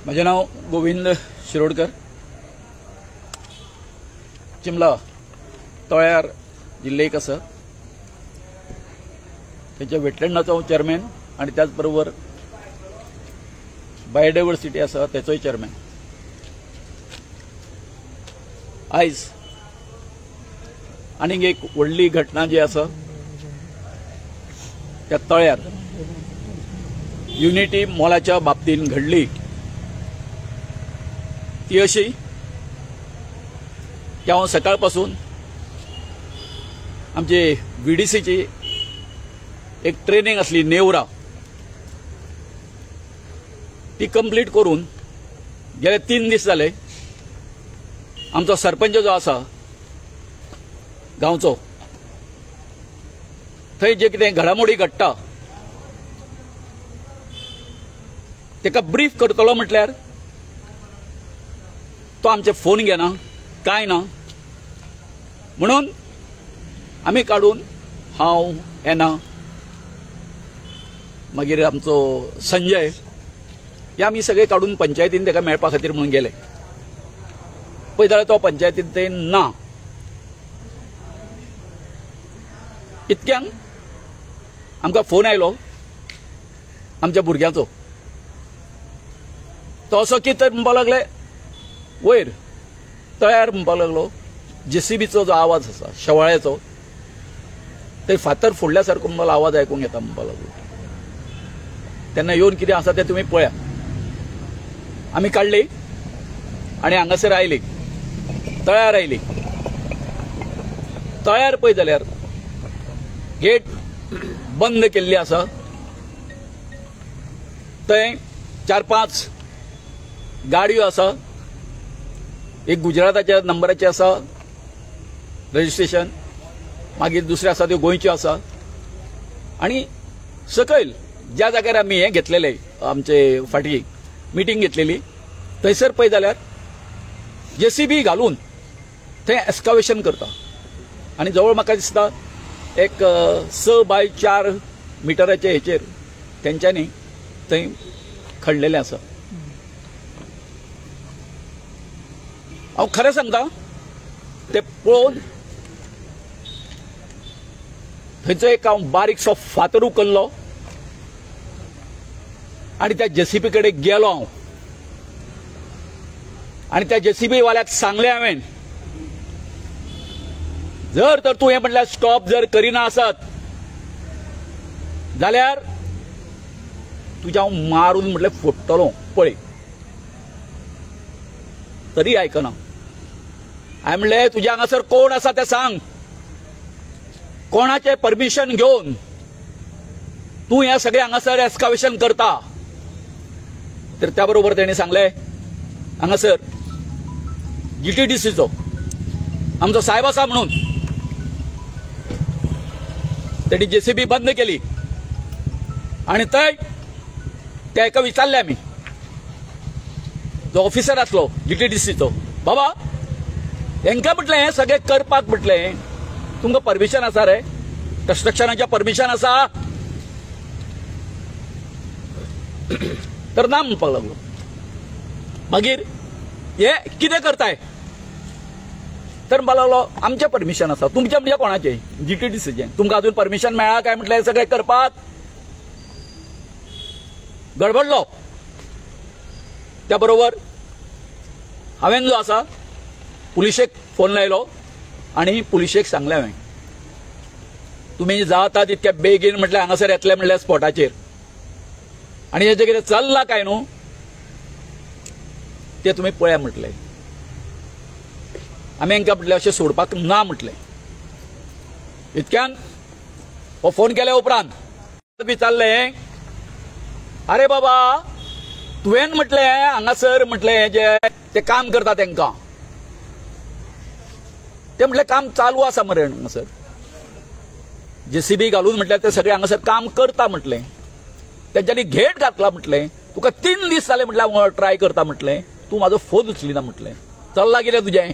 माझे नाव गोविंद शिरोडकर. चिमला तळ्यार जिल्हे एक आसा त्याच्या वेटलँडाचो चेअरमॅन आणि त्याचबरोबर बायोडायवर्सिटी आसा त्याचोय चेअरमॅन. आयज आनीक एक व्हडली घटना जी आसा त्या तळ्यार युनिटी मॉलाच्या बाबतीन घडली. ती अशी की हांव सकाळपासून आमचे व्हीडीसीची एक ट्रेनिंग असली नेवरा ती कंप्लीट करून गेले 3 दीस जाले. आमचो सरपंच जो आसा गांवचो थंय जे कितें घडामोडी घडटा तेका ब्रीफ करतलो म्हटल्यार तो आमचे फोन घेना काय ना. म्हणून आमी काडून हांव येना मागीर आमचो संजय हे आमी सगळे काडून पंचायतीन तेका मेळपा खातीर म्हणून गेले. पळय जाल्यार तो पंचायतीन थंय ना. इतक्यांक आमकां फोन आयलो आमच्या भुरग्याचो. तो असो कितें तर म्हणपाक लागले वयर तळ्यार म्हणपाक लागलो जेसीबीचो जो आवाज आसा शेवाळ्याचो ते फातर फोडल्या सारको मला आवाज आयकूंक येता म्हणपाक लागलो. तेन्ना येवन कितें आसा तें तुमी पळया. आमी काडली आनी हांगासर आयली तळ्यार आयली. तळ्यार पळय जाल्यार गेट बंद केल्ली आसा. थंय 4-5 गाडयो आसा. एक गुजराताच्या नंबराची आसा रजिस्ट्रेशन, मागीर दुसरे आसा त्यो गोंयच्यो आसा. आनी सकयल ज्या जाग्यार आमी हे घेतलेले आमचे फाटी मिटींग घेतलेली थंयसर पळय जाल्यार जेसीबी घालून थंय एक्स्कावेशन करता. आनी जवळ म्हाका दिसता एक 6 बाय 4 मिटराचे हेचेर तेंच्यांनी थंय खणलेलें आसा. हांव खरें सांगता ते पळोवन थंयचो एक हांव बारीकसो फातर उखल्लो आनी त्या जेसीबी कडेन गेलो हांव. आनी त्या जेसीबी वाल्याक सांगलें हांवें जर तर तूं हें म्हटल्यार स्टॉप जर करिना आसत जाल्यार तुज्या हांव मारून म्हटल्यार फोडटलो पळय. तरी आयकना. हांवें म्हणलें तुज्या हांगासर कोण आसा तें सांग. कोणाचें परमिशन घेवन तूं हें सगळें हांगासर एक्स्कावेशन करता. तर त्या बरोबर तेणी सांगलें हांगासर जीटीडीसीचो आमचो साहेब आसा म्हणून. तेणी जेसीबी बंद केली आनी थंय त्या एका विचारले आमी जो ऑफिसर आसलो जीटीडीसीचो बाबा हेंका म्हटलें हें सगळें करपाक म्हटलें तुमकां परमिशन आसा रे कन्स्ट्रक्शनाचें परमिशन आसा. तर ना म्हणपाक लागलो. मागीर हे कितें करताय तर म्हणपाक लागलो आमचें परमिशन आसा. तुमचें म्हणजे कोणाचें जीटीडीसीचें. तुमकां अजून परमिशन मेळ्ळा काय म्हटलें सगळें करपाक. गडबडलो. त्या बरोबर हांवें जो आसा पुलिशेक फोन लायलो आनी पुलिशेक सांगलें हांवें तुमी जाता तितक्या बेगीन म्हटल्यार हांगासर येतले म्हटल्यार स्पॉटाचेर. आनी हेजें कितें चल्लां काय न्हू तें तुमी पळया म्हटलें. आमी हांकां म्हटलें अशें सोडपाक ना म्हटलें. इतक्यान हो फोन केल्या उपरांत विचारलें आरे बाबा तुवें म्हटलें हांगासर म्हटलें जे काम करता तांकां ते म्हटलें काम चालू आसा मरे हांगासर. जेसीबी घालून म्हटल्यार ते सगळे हांगासर काम करता म्हटलें. तेंच्यांनी घेट घातला म्हटलें. तुका 3 दीस जाले म्हटल्यार ट्राय करता म्हटलें. तूं म्हाजो फोन उचलिना म्हटलें. चल्लां कितें तुजें.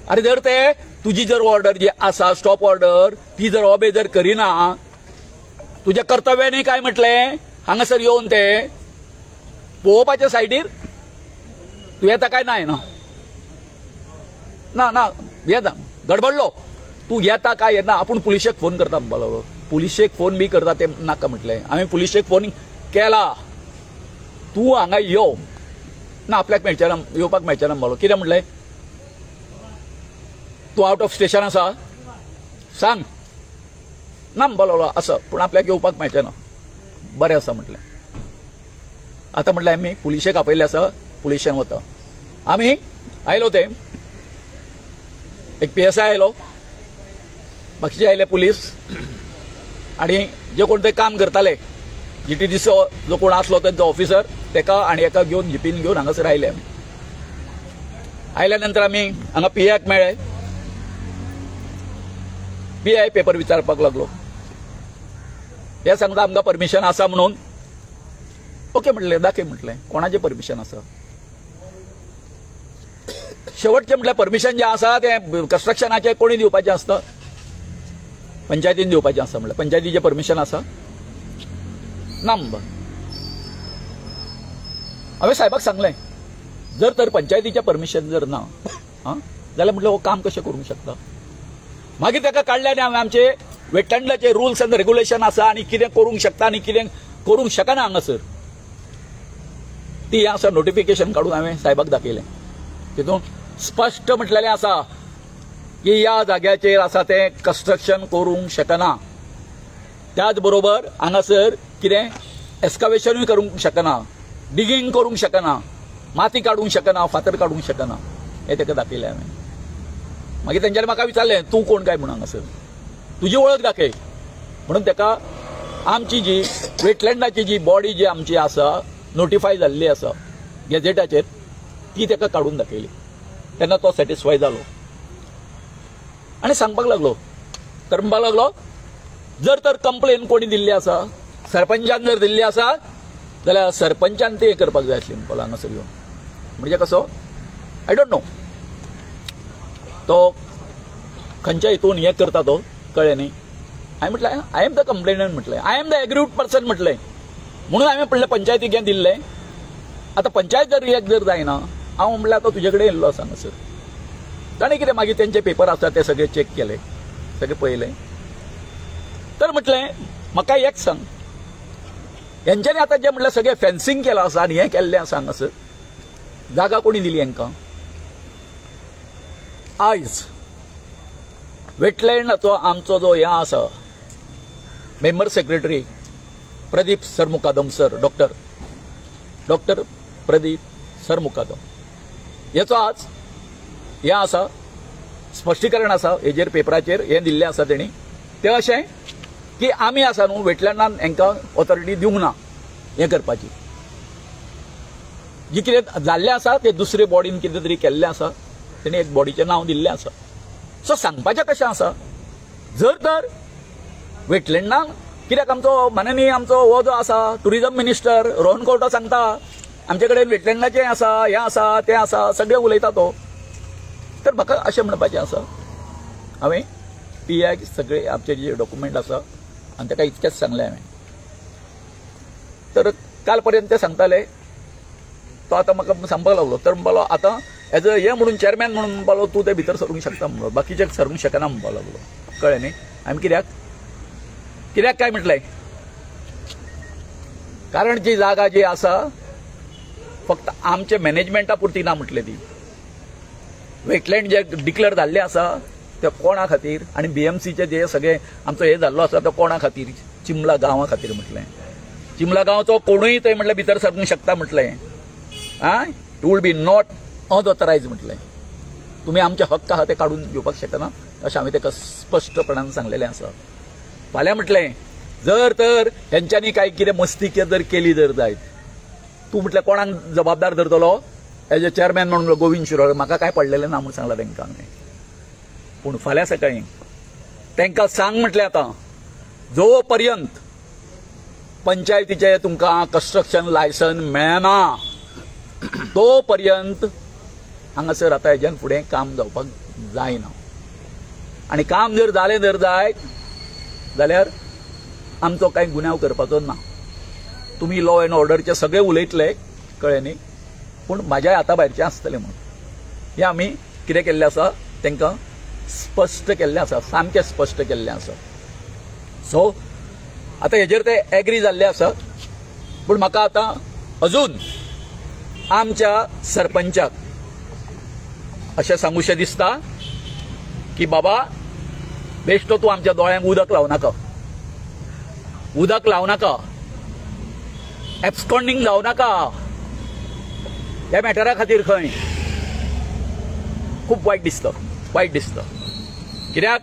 अरे जर ते तुजी जर ऑर्डर जी आसा स्टॉप ऑर्डर ती जर ओबे जर करिना तुझ्या कर्तव्याने काय म्हटलें हांगासर येवन ते पळोवपाच्या सायडीर तूं येता काय ना ना ना येता गडबडलो तूं येता काय येना आपूण पुलिशेक फोन करता म्हणपाक पुलिशेक फोन बी करता ते नाका म्हटलें हांवें पुलिशेक फोन केला तूं हांगा यो ना आपल्याक मेळचेना येवपाक मेळचेना म्हणलो कितें म्हटलें तूं आउट ऑफ स्टेशन आसा सांग ना म्हणपाक आसा पूण आपल्याक येवपाक मेळचेना बरें आसा म्हटलें आतां म्हटलें आमी पुलिशेक आपयल्लें आसा पुलिशेन वता आमी आयलो ते एक PSI आयलो बाकीचे आयले पुलीस आनी जे कोण ते काम करताले GTDC जो कोण आसलो तेंचो ऑफिसर तेका आनी एका घेवन जिपीन घेवन हांगासर आयले आमी आयल्या नंतर आमी हांगा PIक मेळ्ळे PI पेपर विचारपाक लागलो हे सांगता आमकां परमिशन आसा म्हणून ओके म्हटलें दाखय म्हटलें कोणाचें परमिशन आसा शेवटचें म्हटल्यार परमिशन जें आसा तें कन्स्ट्रक्शनाचें कोणी दिवपाचें आसता पंचायतीन दिवपाचें आसता म्हटल्यार पंचायतीचें परमिशन आसा ना म्हणपा हांवें साहेबाक सांगलें जर तर पंचायतीचें परमिशन जर ना जाल्यार म्हटलें हो काम कशें करूंक शकता मागीर ताका काडलें आनी हांवें आमचे वेटलँडाचे रुल्स एंड रेग्युलेशन आसा आनी कितें करूंक शकता आनी कितें करूंक शकना हांगासर ती आसा नोटिफिकेशन काडून हांवें साहेबाक दाखयलें तितून स्पश्ट म्हटलेलें आसा की ह्या जाग्याचेर आसा ते कन्स्ट्रक्शन करूंक शकना त्याच बरोबर हांगासर कितें एक्सकवेशनूय करूंक शकना डिगींग करूंक शकना माती काडूंक शकना फातर काडूंक शकना हें ताका दाखयलें हांवें मागीर तेंच्यांनी म्हाका विचारलें तूं कोण काय म्हणून हांगासर तुजी वळख दाखय म्हणून ताका आमची जी वेटलँडाची जी बॉडी जी आमची आसा नोटिफाय जाल्ली आसा गॅझेटाचेर ती ताका काडून दाखयली तेन्ना तो सॅटिस्फाय जालो आनी सांगपाक लागलो तर म्हणपाक लागलो जर तर कंप्लेन कोणी दिल्ली आसा सरपंचान जर दिल्ली आसा जाल्यार सरपंचान ते करपाक जाय आसली म्हणपाक हांगासर येवन म्हणजे कसो आय डोंट नो तो खंयच्या हितून हें करता तो कळ्ळें न्ही हांवें म्हटलें आय एम द कंप्लेनंट म्हटलें I am the aggrieved person म्हटलें म्हणून हांवें म्हणलें पंचायतीक हें दिल्लें आतां पंचायत जर रिएक्ट जर जायना हांव म्हणलें आतां तुजे कडेन येयल्लो आसा हांगासर ताणें कितें मागीर तेंचे पेपर आसा ते सगळे चॅक केले सगळे पळयलें तर म्हटलें म्हाका एक सांग हेंच्यांनी आतां जें म्हटलें सगळें फेन्सिंग केलां आसा आनी हें केल्लें आसा हांगासर जागा कोणी दिली हांकां आयज वेटलँडाचो आमचो जो हें आसा member secretary Pradeep Sarmukadam sir doctor Pradeep Sarmukadam हेचो आज हें आसा स्पश्टीकरण आसा हेजेर पेपराचेर हें दिल्लें आसा तेणी तें अशें की आमी आसा न्हू वेटलँडान हांकां ऑथॉरिटी दिवंक ना हें करपाची जी कितें जाल्लें आसा तें दुसरे बॉडीन कितें तरी केल्लें आसा तेणी एक बॉडीचें नांव दिल्लें आसा सो सांगपाचें कशें आसा जर तर वेटलँडान कित्याक आमचो माननीय आमचो हो जो आसा टुरिजम मिनिस्टर रोहन खंवटो सांगता आमचे कडेन वेटलँडाचें आसा हें आसा तें आसा सगळें उलयता तो तर म्हाका अशें म्हणपाचें आसा हांवें PIक सगळे आमचे जे डॉक्युमेंट आसा आनी ताका इतकेंच सांगलें हांवें तर काल पर्यंत ते सांगताले तो आतां म्हाका सांगपाक लागलो तर म्हणपालो आतां एज अ हे म्हणून चेअरमॅन म्हणून म्हणपालो तूं ते भितर सरूंक शकता म्हणलो बाकीचे सरूंक शकना म्हणपाक लागलो कळ्ळें न्ही हांवें कित्याक काय म्हटलें कारण जी जागा जी आसा फक्त आमचे मॅनेजमेंटा पुरती ना म्हटलें ती वेटलँड जे डिक्लेअर जाल्ले आसा ते कोणा खातीर आनी BMCचे जे सगळे आमचो हे जाल्लो आसा तो कोणा खातीर चिमला गांवा खातीर म्हटलें चिमला गांवचो कोणूय थंय म्हटलें भितर सरूंक शकता म्हटलें इट वूड बी नॉट अनऑथरायज म्हटलें तुमी आमचे हक्क आहा ते काडून घेवपाक शकना अशें हांवें ताका स्पश्टपणान सांगलेलें आसा फाल्यां म्हटलें जर तर हेंच्यांनी काय कितें मस्ती जर केली जर जायत तूं म्हटलें कोणाक जबाबदार धरतलो एज अ चेअरमॅन म्हणून गोविंद शिरोळ म्हाका काय पडलेलें ना म्हूण सांगलां तांकां हांवें पूण फाल्यां सकाळीं तांकां सांग म्हटलें आतां जो पर्यंत पंचायतीचें तुमकां कन्स्ट्रक्शन लायसन मेळना तो पर्यंत हांगासर आतां हेज्यान फुडें काम जावपाक जायना आनी काम जर जालें जर जायत जाल्यार आमचो कांय गुन्यांव करपाचो ना तुमी लॉ एंड ऑर्डरचे सगळे उलयतले कळ्ळें न्ही. पूण म्हाज्या हाता भायरचें आसतलें म्हणून हें आमी कितें केल्लें आसा तांकां स्पश्ट केल्लें आसा, सामकें स्पश्ट केल्लें आसा. सो आतां हेजेर ते एग्री जाल्ले आसा. पूण म्हाका आतां अजून आमच्या सरपंचाक अशें सांगूशें दिसता की बाबा बेश्टो तूं आमच्या दोळ्यांक उदक लावनाका, उदक लावनाका, एब्सकॉन्डिंग जावनाका ह्या मॅटरा खातीर. खंय खूब वायट दिसता, वायट दिसता. कित्याक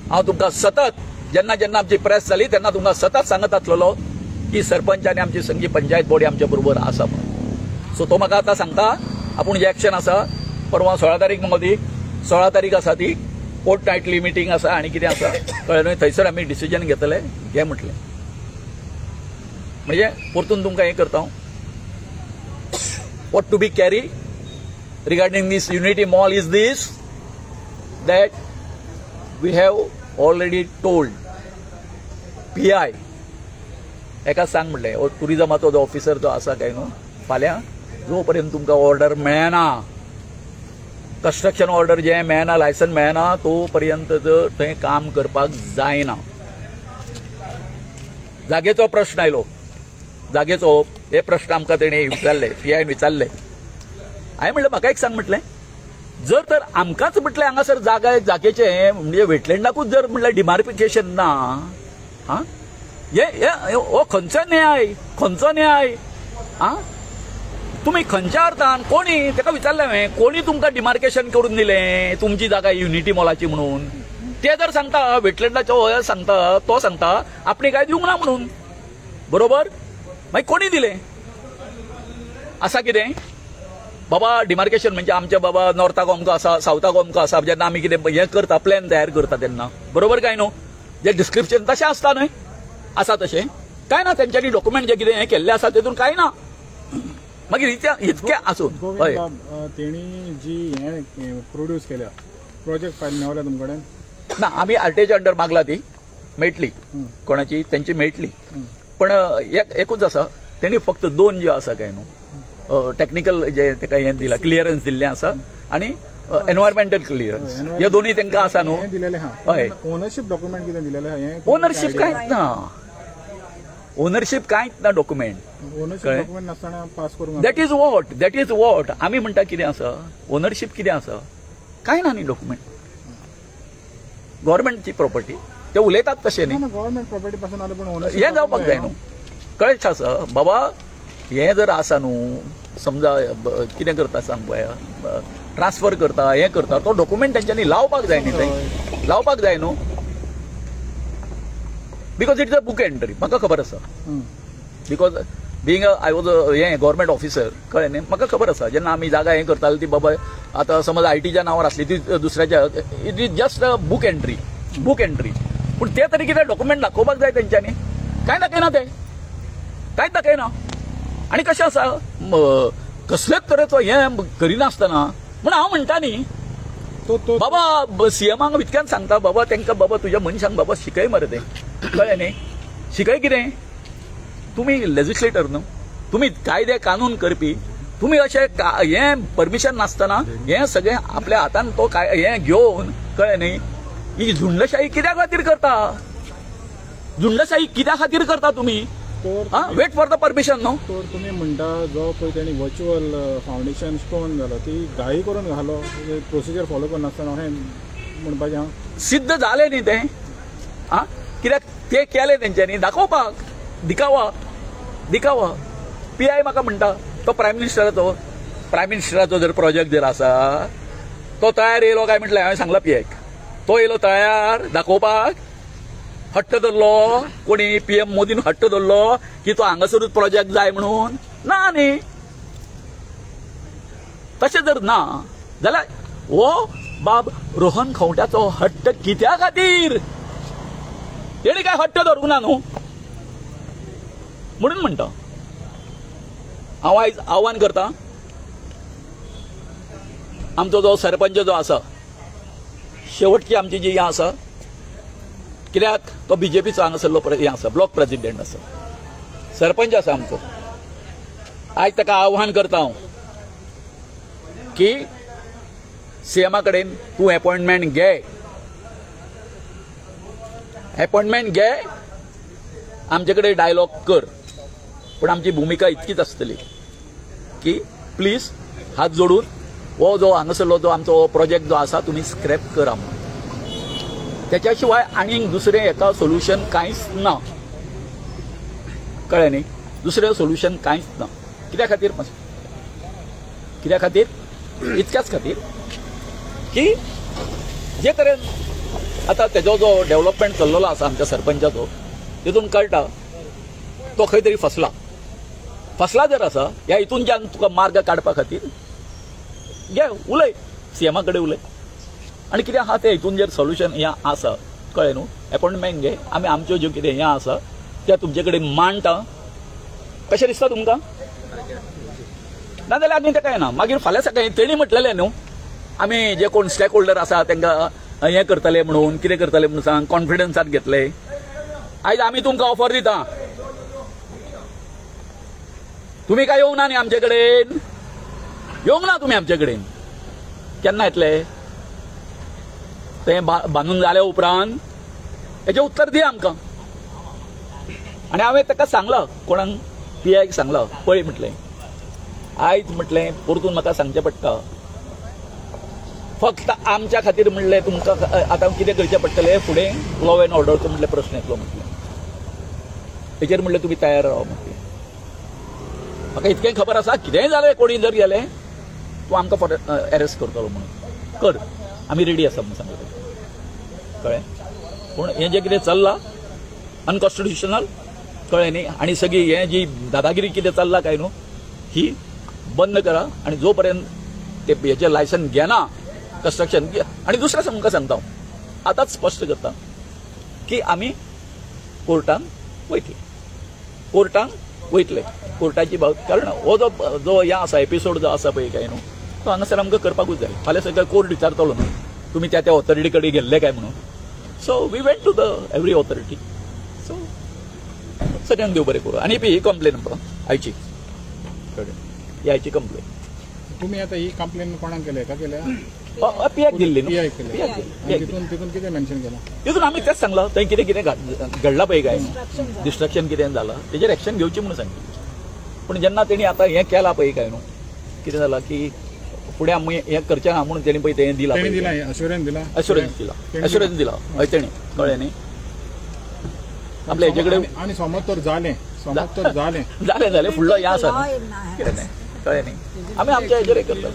हांव तुमकां सतत जेन्ना जेन्ना आमची प्रेस जाली तेन्ना तुमकां सतत सांगत आसलेलो की सरपंच आनी आमची संघी पंचायत बोर्ड आमच्या बरोबर आसा म्हणून. सो तो म्हाका आतां सांगता आपूण जे एक्शन आसा परवा 16 तारीख मदीं 16 तारीख आसा ती पोर्ट नायटली मिटींग आसा आनी कितें आसा कळ्ळें न्हय, थंयसर आमी डिसिजन घेतले हें म्हटलें. म्हणजे परतून तुमकां हें करता what to be carry regarding this unity mall is this, that we have already told PI एका सांग म्हटलें टुरिजमाचो जो ऑफिसर जो आसा काय न्हू फाल्यां जो पर्यंत तुमकां ऑर्डर मेळना, कंस्ट्रक्शन ऑर्डर जे मेळना, लायसन मेळना तो पर्यंत जर थंय काम करपाक जायना. जागेचो प्रश्न आयलो, जागेचो हे प्रश्न आमकां तेणी विचारले, PI विचारले. हांवें म्हणलें म्हाका एक सांग म्हटलें जर तर आमकांच म्हटलें हांगासर जागेचें म्हणजे वेटलँडाकूच जर म्हटल्यार डिमार्फिकेशन ना, हां हो खंयचो न्याय, खंयचो न्याय? आं तुमी खंयच्या अर्थान कोणी ताका विचारलें हांवें कोणी तुमकां डिमार्केशन करून दिलें तुमची जागा युनिटी मॉलाची म्हणून? ते जर सांगता वेटलँडाचो सांगता तो सांगता आपणी काय दिवंक ना म्हणून, बरोबर? मागीर कोणी दिलें? आसा कितें बाबा डिमार्केशन म्हणजे आमच्या बाबा नॉर्थाक अमको आसा, सावथाक अमको आसा, जेन्ना आमी कितें हें करता प्लॅन तयार करता तेन्ना, बरोबर काय न्हू? जे डिस्क्रिप्शन तशें आसता न्हय, आसा तशें कांय ना. तेंच्यांनी डॉक्युमेंट जे कितें हें केल्लें आसा तेतून कांय ना. मागीर इतकें आसून हय तेणी जी हें प्रोड्यूस केल्या प्रोजेक्ट फायल मेळ्ळ्या तुमचे कडेन? ना, आमी आरटीएच्या अंडर मागला ती मेळटली, कोणाची तेंची मेळटली. पण एकूच आसा तेणी फक्त 2 जे आसा काय न्हू टॅक्निकल जे ताका हें दिलां क्लियरन्स दिल्लें आसा आनी एनवायरमेंटल क्लियरन्स हे दोनूय तांकां आसा न्हू. हय ओनरशीप डॉक्युमेंट कितें दिलेलें? ओनरशीप कांयच ना, ओनरशीप कांयच ना डॉक्युमेंट. ओनरशीप डॉक्युमेंट नासतना पास करूंक दॅट इज वॉट आमी म्हणटा कितें आसा ओनरशीप कितें आसा कांय ना न्ही डॉक्युमेंट. गव्हर्मेंटची प्रॉपर्टी ते उलयतात तशें न्ही, गव्हर्मेंट प्रॉपर्टी पासून आले पण ओनरशीप हें जावपाक जाय न्हू. कळ्ळें आसा बाबा हें जर आसा न्हू समजा कितें करता सांग पळया ट्रान्सफर करता हें करता तो डॉक्युमेंट तेंच्यांनी लावपाक जाय न्ही, थंय लावपाक जाय न्हू. Because it's a book entry म्हाका खबर आसा. बिकॉज बिंग आय वॉज हें गव्हर्मेंट ऑफिसर कळ्ळें न्ही म्हाका खबर आसा. जेन्ना आमी जागा हें करताली ती बाबा आतां समज ITच्या नांवार आसली ती दुसऱ्याच्या it is just a book entry. पूण ते तरी कितें डॉक्युमेंट दाखोवपाक जाय तेंच्यांनी, कांय दाखयना ते, कांयच दाखयना. आनी कशें आसा कसलेच तरेचो हें करिनासतना म्हण हांव म्हणटा न्ही बाबा CMाक इतक्यान सांगता बाबा तांकां बाबा तुज्या मनशांक बाबा शिकय मरे तें, कळ्ळें न्ही? शिकय कितें? तुमी लेजिस्लेटर न्हू, तुमी कायदे कानून करपी, तुमी अशें हें परमिशन नासतना हें सगळें आपल्या हातान तो हें घेवन कळ्ळें न्ही ही झुंडशाही कित्या खातीर करता? झुंडशाही कित्या खातीर करता तुमी? वेट फॉर द परमिशन न्हू. तर तुमी म्हणटा जो पळय तेणी वर्च्युअल फावंडेशन स्टोन जालो ती घाई करून घालो प्रोसिजर फॉलो करनासतना हें म्हणपाचें हांव सिद्ध जालें न्ही तें. आं कित्याक ते केलें तेंच्यांनी दाखोवपाक दिखावा. PI म्हाका म्हणटा तो प्रायम मिनिस्टराचो जर प्रोजेक्ट जर आसा तो तयार येयलो काय म्हटलें हांवें सांगला PIक तो येयलो तयार दाखोवपाक. हट्ट धरलो कोणी PM मोदीन हट्ट धरलो की तो हांगासरूच प्रोजेक्ट जाय म्हणून ना न्ही. तशें जर ना जाल्यार हो बाब रोहन खंवट्याचो हट्ट कित्या खातीर? तेणी काय हट्ट धरूंक ना न्हू म्हणून म्हणटा. हांव आयज आव्हान करता आमचो जो सरपंच जो आसा शेवटची आमची जी हें आसा कित्याक तो BJPचो हांगासरलो हें आसा ब्लॉक प्रेसिडेंट आसा सरपंच आसा आमचो आज ताका आव्हान करता हांव की सीएमा कडेन तूं अपॉइंटमेंट घे आमचे कडेन डायलॉग कर, पण आमची भूमिका इतकीच आसतली की प्लीज हात जोडून हो जो हांगासरलो जो आमचो प्रोजेक्ट जो आसा तुमी स्क्रॅप करा म्हणून. त्याच्या शिवाय आनीक दुसरें हेका सोल्युशन कांयच ना. कळ्ळें न्ही? दुसरें सोल्युशन कांयच ना. कित्या खातीर इतक्याच खातीर की जे तरेन आतां तेजो जो डेव्हलपमेंट चल्लेलो आसा आमच्या सरपंचाचो तितून कळटा तो खंय तरी फसला जर आसा ह्या हितूनच्यान तुका मार्ग काडपा खातीर घे उलय सीएमा कडेन उलय आनी कितें आहा ते हितून जर सोल्युशन हें आसा कळ्ळें न्हू अपॉइंटमेंट घे आमी आमच्यो ज्यो कितें हें आसा त्या तुमचे कडेन मांडटा. कशें दिसता तुमकां? नाजाल्यार आनी तें कांय ना. मागीर फाल्यां सकाळीं तेणी म्हटलेलें न्हू आमी जे कोण स्टेक होल्डर आसा तांकां हें करतले म्हणून कितें करतले म्हणून सांग कॉन्फिडन्सांत घेतले. आयज आमी तुमकां ऑफर दिता तुमी काय येवंक ना न्ही आमचे कडेन? येवंक ना तुमी आमचे कडेन. केन्ना येतले तें बांदून जाले उपरांत हेजें उत्तर दिया आमकां. आनी हांवें ताका सांगलां कोणाक PIक सांगलां पळय म्हटलें आयज म्हटलें परतून म्हाका सांगचें पडटा फक्त आमच्या खातीर म्हणलें तुमकां आतां कितें करचें पडटलें फुडें लॉ एंड ऑर्डरचो म्हटलें प्रश्न येतलो म्हटलें तेचेर म्हणलें तुमी तयार राव म्हटलें. म्हाका इतकें खबर आसा कितेंय जालें कोणी जर गेलें तूं आमकां अरेस्ट करतलो म्हणून कर आमी रेडी आसा म्हणून सांगलें. कळ्ळें? पूण हें जें कितें चल्लां अनकॉन्स्टिट्युशनल कळ्ळें न्ही आनी सगळी हें जी दादागिरी कितें चल्लां काय न्हू ही बंद करा आनी जो पर्यंत ते हेचें लायसन घेना कंस्ट्रक्शन आनी दुसरें तुमकां सांगता हांव आतांच स्पश्ट करता की आमी कोर्टांत वयतले कोर्टाची बाब कारण हो जो हें आसा एपिसोड जो आसा पळय काय न्हू तो हांगासर आमकां करपाकूच जाय. फाल्यां सगळें कोर्ट विचारतलो न्हू तुमी त्या ऑथॉरिटी कडेन गेल्ले काय म्हणून. So we went to the every authority. So सगळ्यांक देव बरें करूं. आनी ही कंप्लेन आयची कंप्लेन तुम्ही आता ही कंप्लेन कोणाक केल्या का केल्या? PIक दिल्ली PI केल्या. तितून कितें मेन्शन केलां? तितून आमी तेच सांगलां थंय कितें कितें घडलां पळय काय डिस्ट्रक्शन कितें जालां तेजेर एक्शन घेवची म्हणून सांगितलें. पूण जेन्ना तेणी आतां हें केलां पळय काय न्हू कितें जालां की फुडें आमी हें करचें ना म्हणून तेणी पळय तें दिलां अश्युरन्स दिला हय तेणी कळ्ळें न्ही आपल्या हेजे कडेन. आनी समज तर जालें फुडलो हें आसा कितें न्ही कळ्ळें न्ही आमी आमच्या हेजेर करता.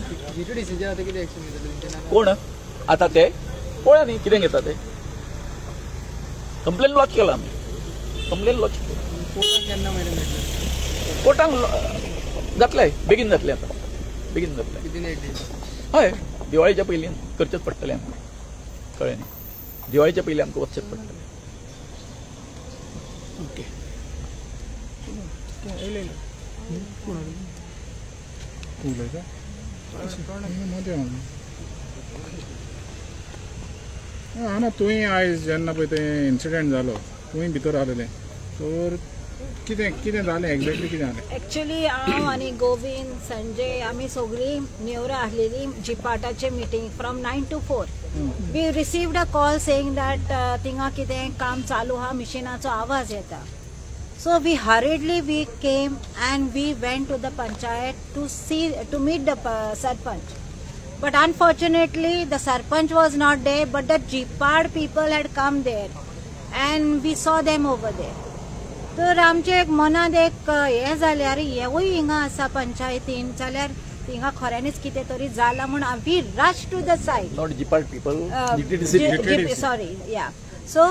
कोण आतां ते पळया न्ही कितें घेता ते. कंप्लेन लॉन्च केला आमी कोर्टान जातलें बेगीन जातलें आतां हय दिवाळीच्या पयलीं करचेंच पडटलें आमकां. कळ्ळें न्ही दिवाळीच्या पयलीं आमकां वचचेंच पडटलें. ओके ना तुवें आयज जेन्ना पळय तें इन्सिडेंट जालो तुवें भितर आसलेलें तर कितें जालें एक्झॅक्टली कितें जालें? एक्चुअली हांव आनी गोविंद संजय आमी सगळीं नेवरा आसलेली जिपाटाचे meeting from 9 to 4. We received a call saying that थिंगा कितें काम चालू आहा मिशिनाचो आवाज येता. So we hurriedly came and we went to the panchayat to meet the sarpanch. But unfortunately the sarpanch was not there, but the Jipad people had come there and we saw them over there. तर आमचे एक मनात एक हें जालें अरे हेवूय हिंगा आसा पंचायतीन जाल्यार हिंगा खऱ्यांनीच कितें तरी जाला म्हणून we rush to the side. Not Jipad people, sorry, yeah. So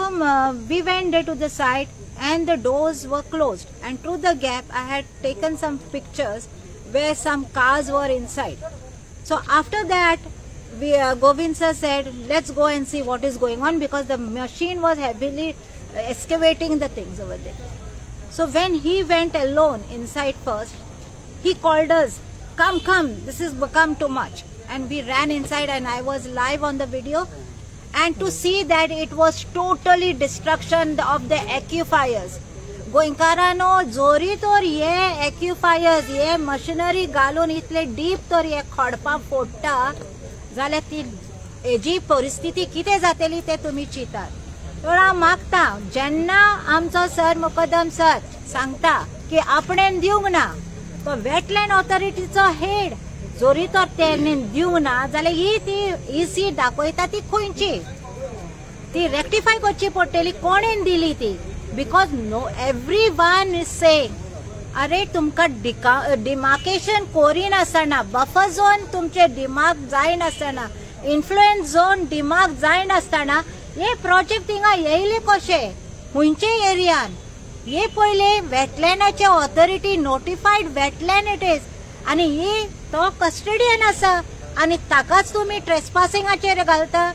we went there to the site and the doors were closed and through the gap I had taken some pictures where some cars were inside. So after that Govind sir said let's go and see what is going on because the machine was heavily excavating the things over there. So when he went alone inside first, he called us, come, this has become too much. And we ran inside and I was live on the video. And to see that it was totally destruction of the aquifers. गोंयकारांनो जोरी तर हे एक्युफायर्स हे machinery घालून इतले deep तर हे खडपां फोडटा जाल्यार ती हेजी परिस्थिती कितें जातली ते तुमी चिंतात. तर हांव मागता जेन्ना आमचो सर मुकदम सर सांगता की आपणेन दिवंक ना तो वेटलँड ऑथॉरिटीचो हेड जोरी तर तेणे दिवंक ना जाल्यार ही ती सीट दाखयता ती खंयची ती रेक्टिफाय करची पडटली कोणेन दिली ती because know every one is saying अरे तुमकां डिमार्केशन करिनासतना बफर झोन तुमचे डिमार्क जायनासतना इन्फ्लुएन्स झोन डिमार्क जायनासतना हे प्रोजेक्ट हिंगा येयले कशे खंयचे एरियान हे पयले वेटलँडाचे authority notified wetland it is आनी ही तो कस्टडियन आसा आनी ताकाच तुमी ट्रेसपासिंगाचेर घालता.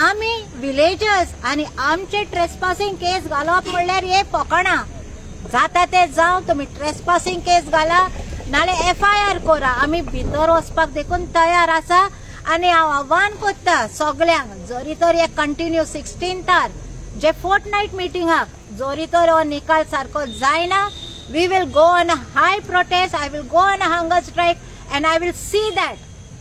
आमी विलेजर्स आनी आमचे ट्रेसपासिंग केस घालप म्हणल्यार हे फकाणां जाता ते जावं तुमी ट्रेसपासिंग केस घाला नाल्यार FIR करा. आमी भितर वचपाक देखून तयार आसा आनी हांव आव्हान करता सगळ्यांक जरी तर हे कंटिन्यू 16थार जे फोर्टनायट मिटिंगाक जरी तर हो निकाल सारको जायना we will go on a high protest, I will go on a hunger strike and I will see that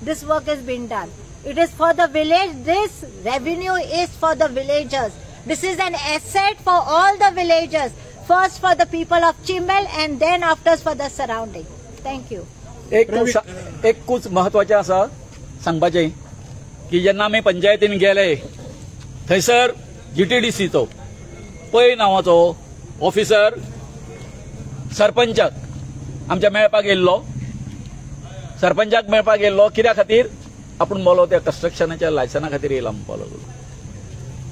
this work is being done. It is for the village, this revenue is for the villagers. This is an asset for all the villagers. First for the people of Chimbel and then after for the surrounding. Thank you. एकूच महत्वाचे आसा सांगपाचें की जेन्ना आमी पंचायतीन गेले थंयसर GTDCचो पै नांवाचो ऑफिसर सरपंचाक आमच्या मेळपाक येयल्लो सरपंचाक मेळपाक येयल्लो कित्या खातीर आपूण बोलो त्या कन्स्ट्रक्शनाच्या लायसना खातीर येयला म्हणपाक लागलो.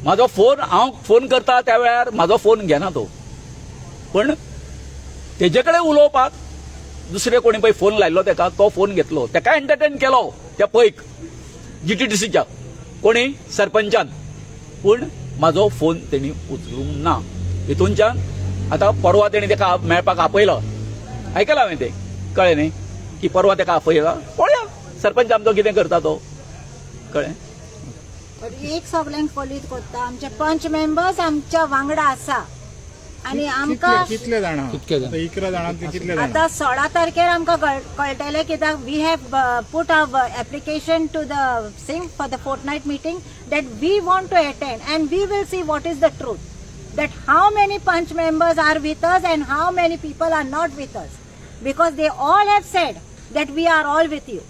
म्हाजो फोन हांव फोन करता त्या वेळार म्हाजो फोन घेना तो पण तेजे कडेन उलोवपाक दुसरे कोणी पळय फोन लायल्लो तेका तो फोन घेतलो तेका एंटरटेन केलो त्या पैक GTDCच्या कोणी सरपंचान पूण म्हाजो फोन तेणी उचलूंक ना. हितूनच्यान आतां परवा तेणी तेका मेळपाक आपयलो आयकलां हांवें तें कळ्ळें न्ही की परवा तेका आपयला पळोवया सरपंच आमचो कितें करता तो कळ्ळें. एक सगळ्यांक कॉलीट करता आमचे पंच मेंबर्स आमच्या वांगडा आसा आनी आमकां कितले जाण 11 जाणांतले कितले जाण आतां 16 तारखेर आमकां कळटलें कित्याक we have put our application to the sing for the fortnight meeting that we want to attend and we will see what is the truth that how many punch members are with us and how many people are not with us because they all have said that we are all with you.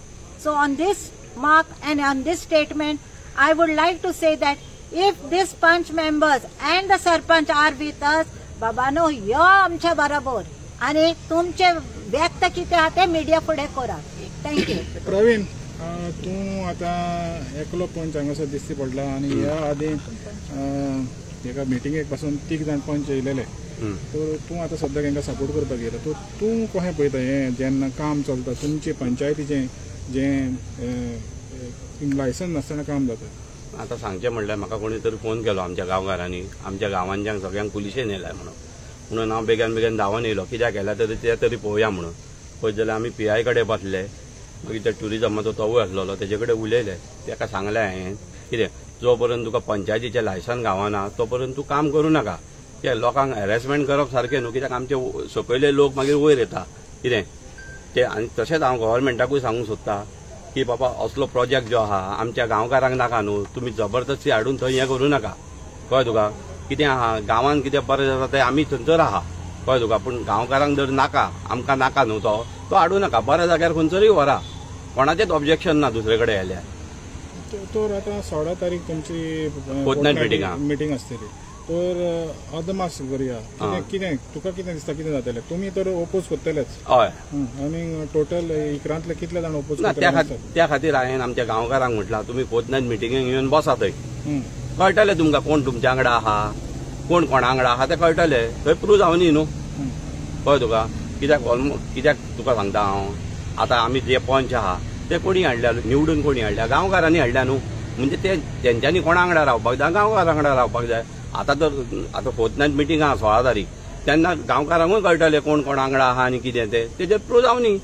So on this mark and on this statement I would like to say that if this punch members and the sarpanch are with us babano yo amcha barabar आणि तुमचे व्यक्त कितें आहा ते media फुडें करा. Thank you. Pravin तूं आतां एकलो पंच हांगासर दिसती पडला आनी ह्या आदी एका मिटिंगेक पासून 3 जाण पंच येयलेले तर तूं आतां सद्याक हांकां सपोर्ट करपाक गेला तर तूं कशें पळयता हें जेन्ना काम चलता तुमचे पंचायतीचें जें लायसन नासतना काम जाता. आतां सांगचें म्हणल्यार म्हाका कोणी तरी फोन केलो आमच्या गांवकारांनी आमच्या गांवांच्यान सगळ्यांक पुलिशेन येयलाय म्हणून हांव बेगीन बेगीन धांवन येयलो कित्याक केल्या तरी ते तरी पळोवया म्हणून. पळयत जाल्यार आमी PI कडेन बसले मागीर त्या ट्युरिजमाचो तोवूय आसलेलो तेजे कडेन उलयले ताका सांगलें हांवें कितें जो पर्यंत तुका पंचायतीचें लायसन गावना तो पर्यंत तूं काम करूं नाका. कित्याक लोकांक हॅरेसमेंट करप सारकें न्हू कित्याक आमचे सकयले लोक मागीर वयर येता कितें ते आनी तशेंच हांव गव्हर्मेंटाकूय सांगूंक सोदतां की बाबा असलो प्रोजेक्ट जो आहा आमच्या गांवकारांक नाका न्हू तुमी जबरदस्ती हाडून थंय हें करूं नाका कळ्ळें तुका. कितें आहा गांवांत कितें बरें जाता तें आमी थंयसर आहा कळ्ळें तुका पूण गांवकारांक जर नाका आमकां नाका न्हू तो हाडूं नाका बऱ्या जाग्यार खंयसरूय व्हरा कोणाचेंच ऑब्जेक्शन ना दुसरे कडेन येयल्यार. तर आतां 16 तारीख तुमची फोर्टनायट मिटींग आसतली तर अदमास करुया कितें तुका कितें दिसता कितें जातलें तुमी तर ओपोज करतलेच. हय आनी टोटल इकरांतले कितले जाण ओपोज करतले. त्या खातीर हांवें आमच्या गांवकारांक म्हटलां तुमी फोर्टनायट मिटिंगेक येवन बसा थंय कळटलें तुमकां कोण तुमच्या वांगडा आहा कोण कोणा वांगडा आहा तें कळटलें थंय प्रूव जावनी न्हू कळ्ळें तुका. कित्याक तुका सांगता हांव आतां आमी जे पंच आहा ते कोणी हाडल्या निवडून कोणी हाडल्या गांवकारांनी हाडल्या न्हू म्हणजे ते तेंच्यांनी कोणा वांगडा रावपाक जाय गांवकारां वांगडा रावपाक जाय. आतां फोर्टनायट मिटींग आहा 16 तारीख तेन्ना गांवकारांकूय कळटलें कोण कोणा वांगडा आहा आनी कितें तें तेजेर प्रूव जावनी.